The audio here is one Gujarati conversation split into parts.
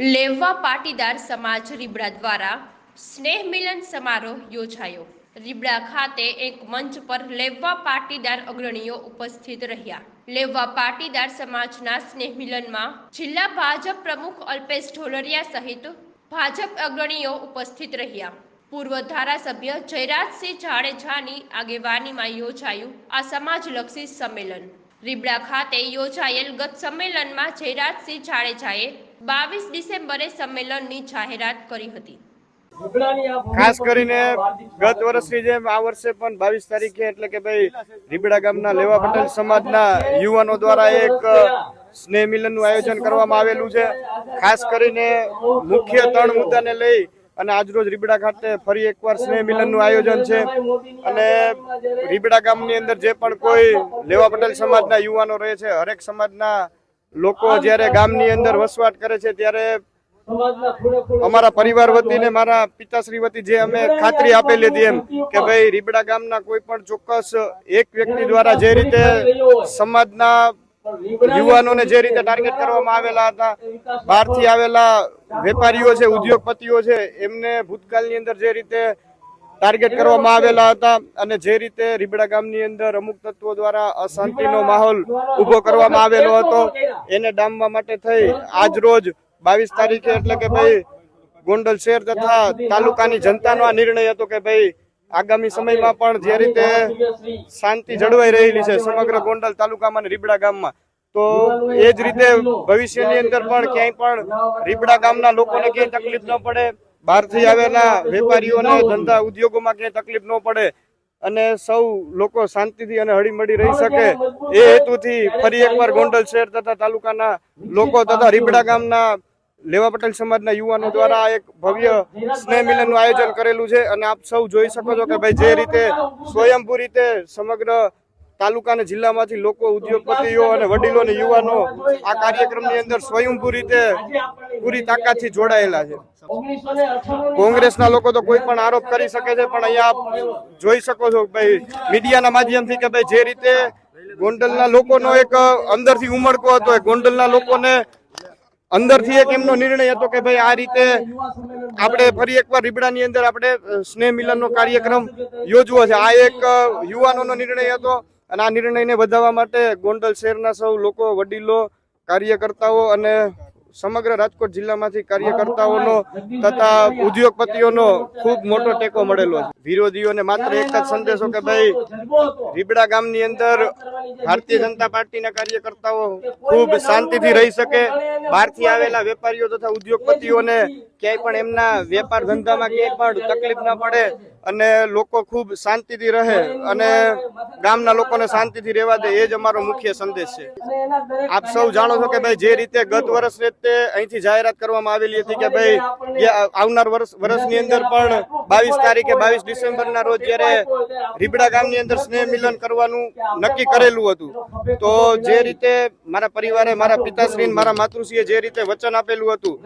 લેવા પાટીદાર સમાજ રીબડા દ્વારા સ્નેહ મિલન સમારોહ યોજાયો। રીબડા ખાતે એક મંચ પર લેવા પાટીદાર અગ્રણીઓ ઉપસ્થિત રહ્યા। લેવા પાટીદાર સમાજના સ્નેહ મિલનમાં જિલ્લા ભાજપ પ્રમુખ અલ્પેશ ઢોલરિયા સહિત ભાજપ અગ્રણીઓ ઉપસ્થિત રહ્યા। પૂર્વ ધારાસભ્ય જયરાજસિંહ જાડેજાની આગેવાનીમાં યોજાયું આ સમાજલક્ષી સંમેલન। રીબડા ખાતે યોજાયેલ ગત સંમેલનમાં જયરાજસિંહ જાડેજાએ 22 ડિસેમ્બરે સંમેલનની જાહેરાત કરી હતી। ખાસ કરીને ગત વર્ષની જેમ આ વર્ષે પણ 22 તારીખે એટલે કે ભાઈ રીબડા ગામના લેવા પટેલ સમાજના યુવાનો દ્વારા એક સ્નેહ મિલનનું આયોજન કરવામાં આવેલું છે। ખાસ કરીને મુખ્ય 3 મુદ્દાને લઈ અને આજરોજ રીબડા ખાતે ફરી એકવાર સ્નેહ મિલનનું આયોજન છે અને રીબડા ગામની અંદર જે પણ કોઈ લેવા પટેલ સમાજના યુવાનો રહે છે, હરેક સમાજના લોકો જ્યારે ગામની અંદર વસવાટ કરે છે ત્યારે અમારા પરિવાર વતી ને મારા પિતાશ્રી વતી જે અમે ખાતરી આપેલી હતી એમ કે ભાઈ રીબડા ગામના કોઈ પણ ચોક્કસ એક વ્યક્તિ દ્વારા જે રીતે સમાજના યુવાનોને જે રીતે ટાર્ગેટ કરવામાં આવેલા હતા, બહારથી આવેલા વેપારીઓ છે, ઉદ્યોગપતિઓ છે, એમને ભૂતકાળની અંદર જે રીતે ટાર્ગેટ કરવામાં આવેલા હતા અને જે રીતે રીબડા ગામની અંદર અમુક તત્વો દ્વારા અશાંતિનો માહોલ ઉભો કરવામાં આવેલો હતો એને ડામવા માટે થઈ આજ રોજ 22 તારીખે એટલે કે ભાઈ ગોંડલ શહેર તથા તાલુકાની જનતાનો આ નિર્ણય હતો કે ભાઈ આગામી સમયમાં પણ જે રીતે શાંતિ જળવાઈ રહેલી છે સમગ્ર ગોંડલ તાલુકામાં અને રીબડા ગામમાં, તો એ જ રીતે ભવિષ્યની અંદર પણ ક્યાંય પણ રીબડા ગામના લોકોને ક્યાંય તકલીફ ન પડે, બહારથી આવેલા વેપારીઓને ધંધા ઉદ્યોગોમાં ક્યાંય તકલીફ ન પડે અને સૌ લોકો શાંતિથી અને હળીમળી રહી શકે એ હેતુથી ફરી એકવાર ગોંડલ શહેર તથા તાલુકાના લોકો તથા રીબડા ગામના લેવા પટેલ સમાજના યુવાનો દ્વારા એક ભવ્ય સ્નેહ મિલનનું આયોજન કરેલું છે અને આપ સૌ જોઈ શકો છો કે ભાઈ જે રીતે સ્વયંભૂ રીતે સમગ્ર તાલુકા અને જિલ્લામાંથી લોકો, ઉદ્યોગપતિઓ અને વડીલો અને યુવાનો આ કાર્યક્રમની અંદર સ્વયંભૂ રીતે પૂરી તાકાતથી જોડાયેલા છે। કોંગ્રેસના લોકો તો કોઈ પણ આરોપ કરી શકે છે, પણ અહીંયા આપ જોઈ શકો છો ભાઈ મીડિયાના માધ્યમથી કે ભાઈ જે રીતે ગોંડલના લોકોનો એક અંદરથી ઉમળકો હતો, ગોંડલના લોકોને અંદરથી એક એમનો નિર્ણય હતો કે ભાઈ આ રીતે આપણે ફરી એકવાર રીબડાની અંદર આપણે સ્નેહ મિલનનો કાર્યક્રમ યોજવો છે। આ એક યુવાનોનો નિર્ણય હતો અને આ નિર્ણયને વધારવા માટે ગોંડલ શહેરના સૌ લોકો, વડીલો, કાર્યકર્તાઓ અને સમગ્ર રાજકોટ જિલ્લામાંથી કાર્યકર્તાઓનો તથા ઉદ્યોગપતિઓનો ખૂબ મોટો ટેકો મળેલો છે। વિરોધીઓને માત્ર એક જ સંદેશો કે ભાઈ રીબડા ગામની અંદર ભારતીય જનતા પાર્ટીના કાર્યકર્તાઓ ખૂબ શાંતિથી રહી શકે, બહારથી આવેલા વેપારીઓ તથા ઉદ્યોગપતિઓને ક્યાંય પણ એમના વેપાર ધંધામાં ક્યાંય પણ તકલીફ ન પડે અને લોકો ખૂબ શાંતિથી રહે અને ગામના લોકોને શાંતિથી રહેવા દે, એ જ અમારો મુખ્ય સંદેશ છે। આપ સૌ જાણો છો કે ભાઈ જે રીતે ગત વર્ષ અહીંથી જાહેરાત કરવામાં આવેલી હતી કે ભાઈ આવનાર વર્ષની અંદર પણ 22 તારીખે 22 ડિસેમ્બરના રોજ જ્યારે રીબડા ગામની અંદર સ્નેહ મિલન કરવાનું નક્કી કરેલું હતું, તો જે રીતે મારા પરિવારે, મારા પિતાશ્રી, મારા માતૃશ્રીએ જે રીતે વચન આપેલું હતું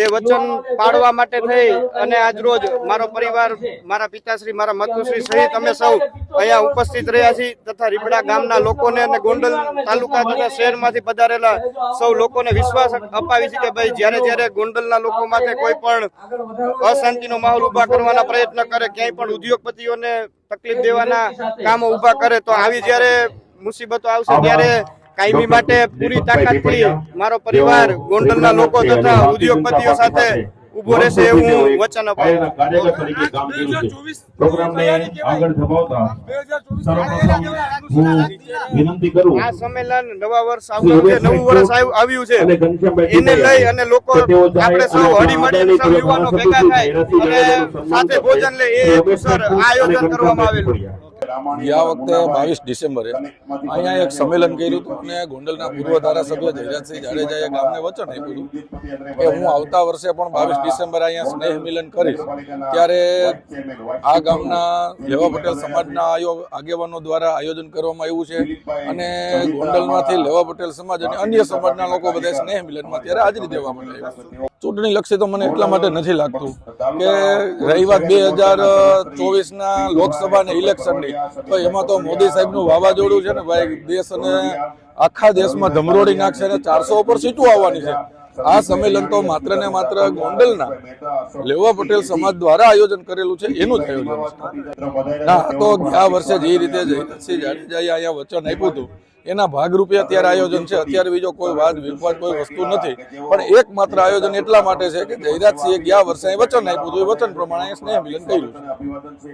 એ વચન પાડવા માટે થઈ અને આજ રોજ મારો પરિવાર, મારા પિતાશ્રી, મારા માતૃશ્રી સહિત અમે સૌ અહીંયા ઉપસ્થિત રહ્યા છીએ તથા રીબડા ગામના લોકોને અને ગોંડલ તાલુકા તથા શહેરમાંથી પધારેલા સૌ લોકોને વિશ્વાસ અપાવી છે કે ભાઈ જ્યારે ગોંડલના લોકો માટે કોઈ પણ અશાંતિનો માહોલ ઉભા કરવાના પ્રયત્ન કરે, ક્યાંય પણ ઉદ્યોગપતિઓને તકલીફ દેવાના કામો ઉભા કરે, તો આવી જ્યારે મુસીબતો આવશે ત્યારે કાયમી માટે પૂરી તાકાતથી મારો પરિવાર ગોંડલના લોકો તથા ઉદ્યોગપતિઓ સાથે ઉભો રહેશે એવું હું વચન અપાવું। આ સંમેલન નવા વર્ષ નવું વર્ષ આવ્યું છે એને લઈ અને લોકો આપણે સૌ હળીમળી સૌ યુવાનો ભેગા થાય અને સાથે ભોજન લે એ હેતુસર આયોજન કરવામાં આવેલું છે। ગયા વખતે 22 ડિસેમ્બરે અહીંયા એક સંમેલન કર્યું હતું અને ગોંડલના પૂર્વ ધારાસભ્ય જયરાજસિંહ જાડેજાએ ગામને વચન આપ્યું હતું કે હું આવતા વર્ષે પણ 22 ડિસેમ્બરે અહીંયા સ્નેહ મિલન કરીશ। ત્યારે આ ગામના લેવા પટેલ સમાજના આગેવાનો દ્વારા આયોજન કરવામાં આવ્યું છે અને ગોંડલમાંથી લેવા પટેલ સમાજ અને અન્ય સમાજના લોકો બધા સ્નેહ મિલનમાં ત્યારે હાજરી દેવા માટે આવ્યા। ચૂંટણી લક્ષી તો મને એટલા માટે નથી લાગતું કે રહી વાત 2024ના લોકસભાના ઇલેક્શનની, તો એમાં તો મોદી સાહેબનું વાવાઝોડું છે ને ભાઈ, દેશ અને આખા દેશમાં ધમરોડી નાખશે અને 400 ઉપર સીટો આવવાની છે। આ સંમેલન તો માત્ર ને માત્ર ગોંડલના લેવા પટેલ સમાજ દ્વારા આયોજન કરેલું છે, એનું જ આયોજન છે. ના, આ તો ગયા વર્ષે જે રીતે જયરાજસિંહ જાડેજાએ અહીંયા વચન આપ્યું હતું એના ભાગરૂપે અત્યારે આયોજન છે. અત્યારે બીજો કોઈ વાદ વિવાદ કોઈ વસ્તુ નથી, પણ એકમાત્ર આયોજન એટલા માટે છે કે જયરાજસિંહે ગયા વર્ષે વચન આપ્યું હતું, એ વચન પ્રમાણે સ્નેહ મિલન કર્યું છે.